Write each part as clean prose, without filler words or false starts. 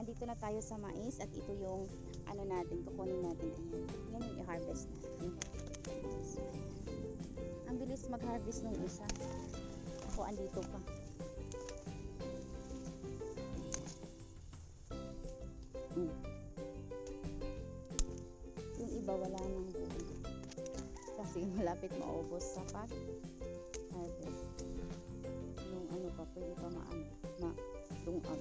andito na tayo sa mais at ito yung ano natin, kukunin natin. Ayan. Yan yung i-harvest natin. So, ang bilis mag-harvest nung isa. Ako andito pa. Yung iba wala nang buo. Kasi malapit maubos sa pag-harvest. Yung ano pa, pwede pa matungag.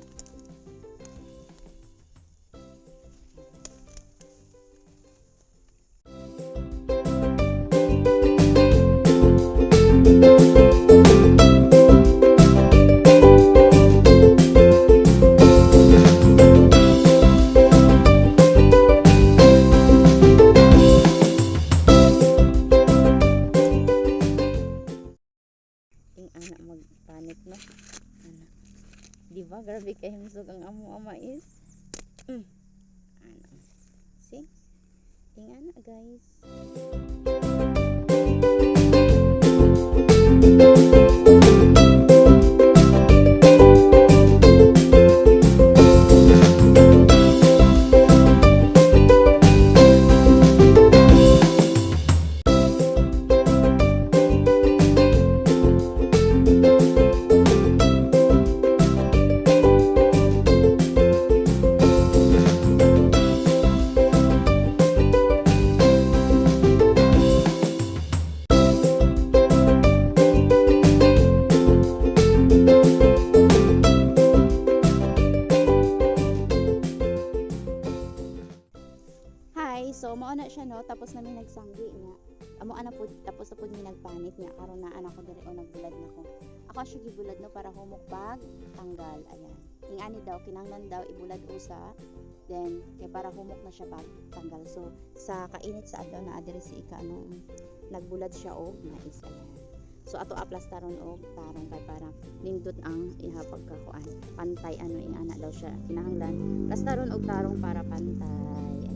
Anak magpanit no. Anak. Di ba grabe kay himsog ang amo mais. Anak. See? Tingnan na guys. So mao na siya no, tapos namin nagsanggi nga. Amo ana pud tapos na pud mi nagpanit nga karon na anak ko diri o nagbulad na ko. Ako siya gibulad no para humukbag tanggal. Ayan. Ingani daw kinahanglan daw ibulad usa. Then kay para humok na siya pag tanggal. So sa kainit sa adlaw na diri si ika no nagbulad siya og mais. Ayan. So ato aplastaron og tarong kay para nindot ang iha pagkakuan. Pantay ano ingana daw siya kinahanglan plastaron og tarong para pantay.